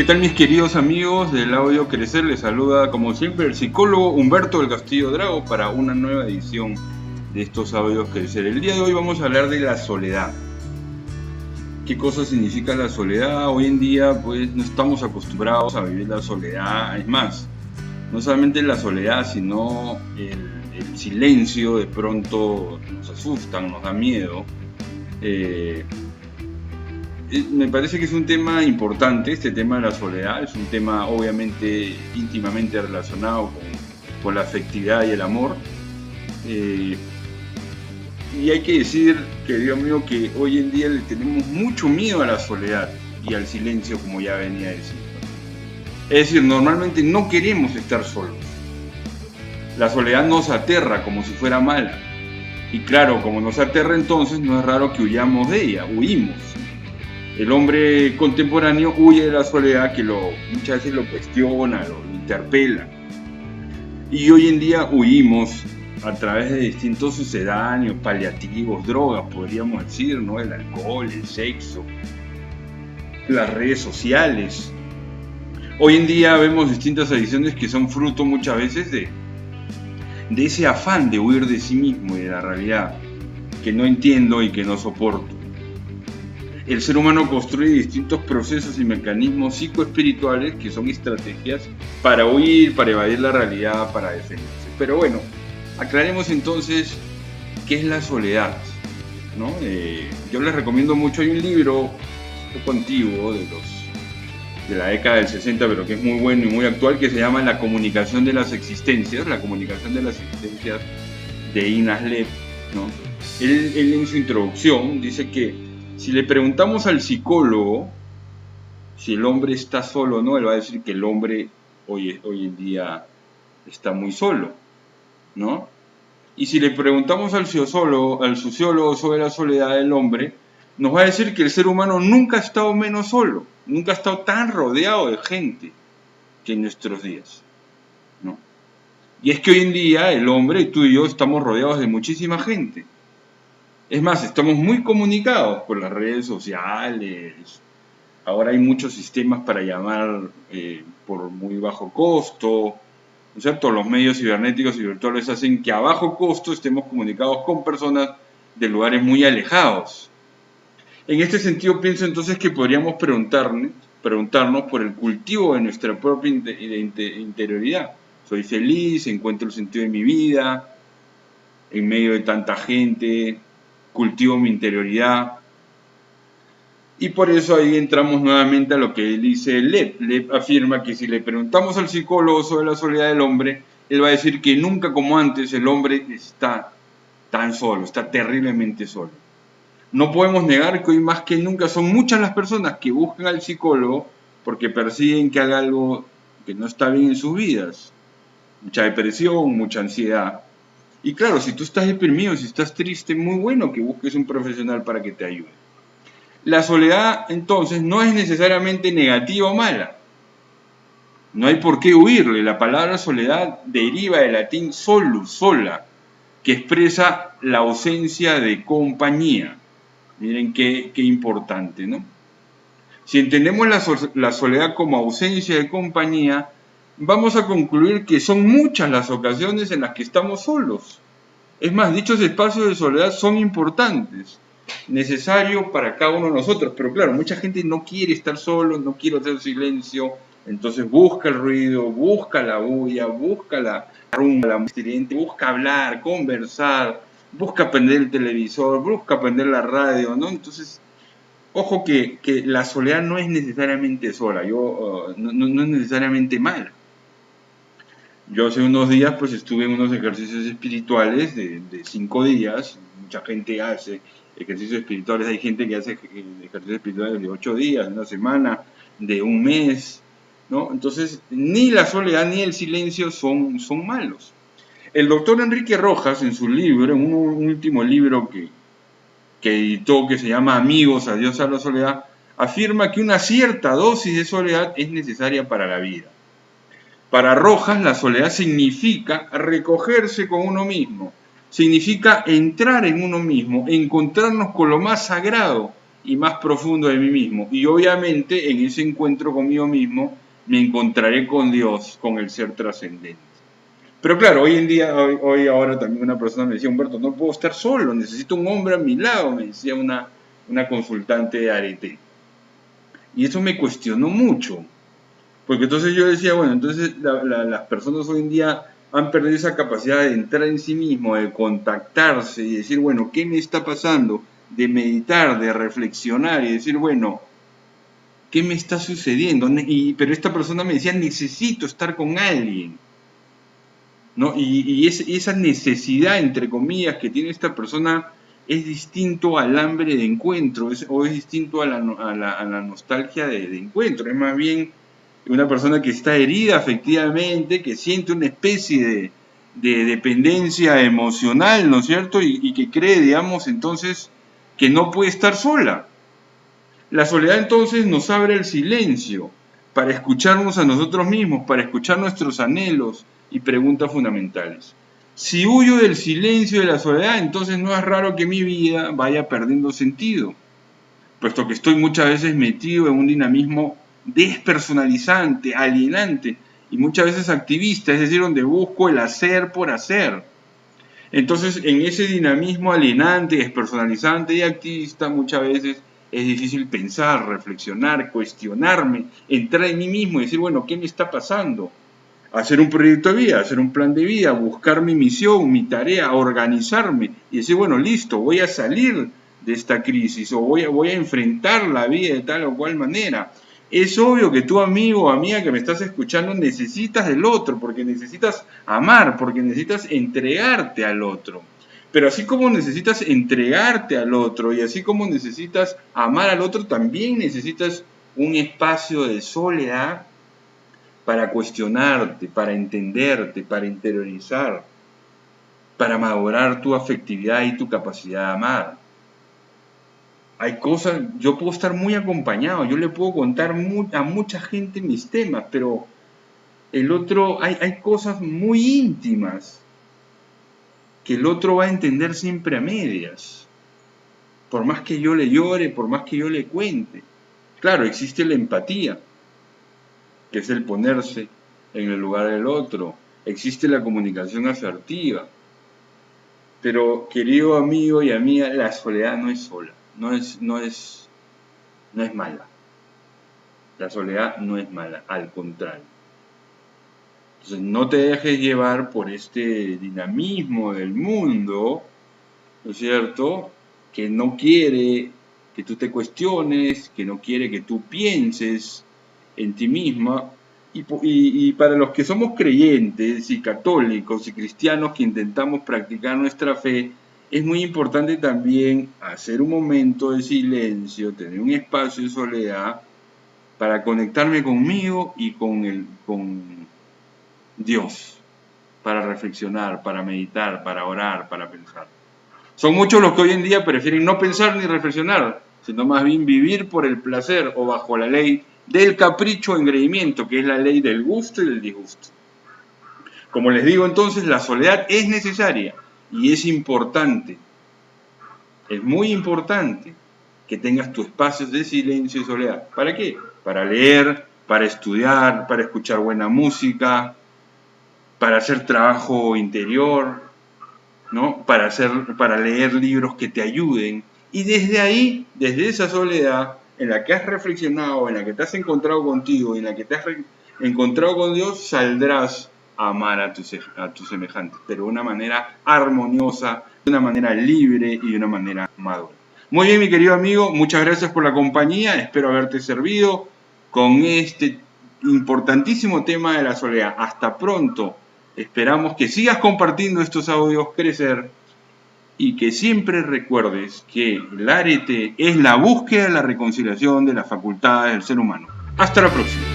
tal mis queridos amigos del Audio Crecer? Les saluda como siempre el psicólogo Humberto del Castillo Drago para una nueva edición de estos Audios Crecer. El día de hoy vamos a hablar de la soledad. ¿Qué cosa significa la soledad? Hoy en día pues no estamos acostumbrados a vivir la soledad. Es más, no solamente la soledad, sino el silencio de pronto nos asusta, nos da miedo. Me parece que es un tema importante, este tema de la soledad. Es un tema obviamente íntimamente relacionado con la afectividad y el amor. Y hay que decir, querido amigo, que hoy en día le tenemos mucho miedo a la soledad y al silencio, como ya venía diciendo. Es decir, normalmente no queremos estar solos. La soledad nos aterra como si fuera mala. Y claro, como nos aterra, entonces no es raro que huyamos de ella, huimos. El hombre contemporáneo huye de la soledad, que muchas veces lo cuestiona, lo interpela. Y hoy en día huimos a través de distintos sucedáneos, paliativos, drogas, podríamos decir, ¿no? El alcohol, el sexo, las redes sociales. Hoy en día vemos distintas adicciones que son fruto muchas veces de ese afán de huir de sí mismo y de la realidad que no entiendo y que no soporto. El ser humano construye distintos procesos y mecanismos psicoespirituales que son estrategias para huir, para evadir la realidad, para defenderse. Pero bueno, aclaremos entonces qué es la soledad, ¿no? Yo les recomiendo mucho, hay un libro un poco antiguo de la década del 60, pero que es muy bueno y muy actual, que se llama La comunicación de las existencias, de Ignaz Lev, ¿no? Él en su introducción dice que si le preguntamos al psicólogo si el hombre está solo o no, él va a decir que el hombre hoy en día está muy solo, ¿no? Y si le preguntamos al sociólogo sobre la soledad del hombre, nos va a decir que el ser humano nunca ha estado menos solo, nunca ha estado tan rodeado de gente que en nuestros días, ¿no? Y es que hoy en día el hombre, tú y yo, estamos rodeados de muchísima gente. Es más, estamos muy comunicados por las redes sociales. Ahora hay muchos sistemas para llamar por muy bajo costo, ¿no es cierto? Los medios cibernéticos y virtuales hacen que a bajo costo estemos comunicados con personas de lugares muy alejados. En este sentido, pienso entonces que podríamos preguntarnos por el cultivo de nuestra propia interioridad. Soy feliz, encuentro el sentido de mi vida, en medio de tanta gente, cultivo mi interioridad. Y por eso ahí entramos nuevamente a lo que dice Lev. Lev afirma que si le preguntamos al psicólogo sobre la soledad del hombre, él va a decir que nunca como antes el hombre está tan solo, está terriblemente solo. No podemos negar que hoy más que nunca son muchas las personas que buscan al psicólogo porque perciben que haga algo que no está bien en sus vidas. Mucha depresión, mucha ansiedad. Y claro, si tú estás deprimido, si estás triste, es muy bueno que busques un profesional para que te ayude. La soledad, entonces, no es necesariamente negativa o mala. No hay por qué huirle. La palabra soledad deriva del latín solus, sola, que expresa la ausencia de compañía. Miren qué importante, ¿no? Si entendemos la soledad como ausencia de compañía, vamos a concluir que son muchas las ocasiones en las que estamos solos. Es más, dichos espacios de soledad son importantes, necesarios para cada uno de nosotros. Pero claro, mucha gente no quiere estar solo, no quiere hacer silencio, entonces busca el ruido, busca la bulla, busca la rumba, la estridente, busca hablar, conversar, busca prender el televisor, busca prender la radio, ¿no? Entonces, ojo que la soledad no es necesariamente sola, no es necesariamente mala. Yo hace unos días pues estuve en unos ejercicios espirituales de 5 días. Mucha gente hace ejercicios espirituales, hay gente que hace ejercicios espirituales de 8 días, de una semana, de un mes, ¿no? Entonces, ni la soledad ni el silencio son malos. El doctor Enrique Rojas, en su libro, en un último libro que editó, que se llama Amigos, adiós a la soledad, afirma que una cierta dosis de soledad es necesaria para la vida. Para Rojas, la soledad significa recogerse con uno mismo, significa entrar en uno mismo, encontrarnos con lo más sagrado y más profundo de mí mismo. Y obviamente en ese encuentro conmigo mismo me encontraré con Dios, con el ser trascendente. Pero claro, hoy en día, ahora también una persona me decía, Humberto, no puedo estar solo, necesito un hombre a mi lado, me decía una consultante de Arete. Y eso me cuestionó mucho, porque entonces yo decía, bueno, entonces las personas hoy en día han perdido esa capacidad de entrar en sí mismo, de contactarse y decir, bueno, ¿qué me está pasando? De meditar, de reflexionar y decir, bueno, ¿qué me está sucediendo? Pero esta persona me decía, necesito estar con alguien, ¿no? Y esa necesidad, entre comillas, que tiene esta persona es distinto al hambre de encuentro, o es distinto a la nostalgia de encuentro. Es más bien una persona que está herida efectivamente, que siente una especie de dependencia emocional, ¿no es cierto? Y que cree, digamos, entonces, que no puede estar sola. La soledad entonces nos abre el silencio para escucharnos a nosotros mismos, para escuchar nuestros anhelos y preguntas fundamentales. Si huyo del silencio y de la soledad, entonces no es raro que mi vida vaya perdiendo sentido, puesto que estoy muchas veces metido en un dinamismo despersonalizante, alienante y muchas veces activista, es decir, donde busco el hacer por hacer. Entonces, en ese dinamismo alienante, despersonalizante y activista, muchas veces es difícil pensar, reflexionar, cuestionarme, entrar en mí mismo y decir, bueno, ¿qué me está pasando? Hacer un proyecto de vida, hacer un plan de vida, buscar mi misión, mi tarea, organizarme y decir, bueno, listo, voy a salir de esta crisis o voy a enfrentar la vida de tal o cual manera. Es obvio que tú, amigo o amiga que me estás escuchando, necesitas del otro, porque necesitas amar, porque necesitas entregarte al otro. Pero así como necesitas entregarte al otro y así como necesitas amar al otro, también necesitas un espacio de soledad para cuestionarte, para entenderte, para interiorizar, para madurar tu afectividad y tu capacidad de amar. Hay cosas, yo puedo estar muy acompañado, yo le puedo contar a mucha gente mis temas, pero el otro, hay cosas muy íntimas que el otro va a entender siempre a medias, por más que yo le llore, por más que yo le cuente. Claro, existe la empatía, que es el ponerse en el lugar del otro. Existe la comunicación asertiva. Pero, querido amigo y amiga, la soledad no es sola, no es mala. La soledad no es mala, al contrario. Entonces, no te dejes llevar por este dinamismo del mundo, ¿no es cierto?, que no quiere que tú te cuestiones, que no quiere que tú pienses en ti misma. Y para los que somos creyentes y católicos y cristianos que intentamos practicar nuestra fe, es muy importante también hacer un momento de silencio, tener un espacio de soledad para conectarme conmigo y con Dios, para reflexionar, para meditar, para orar, para pensar. Son muchos los que hoy en día prefieren no pensar ni reflexionar, sino más bien vivir por el placer o bajo la ley del capricho o engreimiento, que es la ley del gusto y del disgusto. Como les digo entonces, la soledad es necesaria y es importante. Es muy importante que tengas tus espacios de silencio y soledad. ¿Para qué? Para leer, para estudiar, para escuchar buena música, para hacer trabajo interior, ¿no? Para leer libros que te ayuden. Y desde ahí, desde esa soledad en la que has reflexionado, en la que te has encontrado contigo, en la que te has encontrado con Dios, saldrás a amar a tus semejantes, pero de una manera armoniosa, de una manera libre y de una manera madura. Muy bien, mi querido amigo, muchas gracias por la compañía, espero haberte servido con este importantísimo tema de la soledad. Hasta pronto, esperamos que sigas compartiendo estos audios, crecer, y que siempre recuerdes que el arete es la búsqueda de la reconciliación de las facultades del ser humano. Hasta la próxima.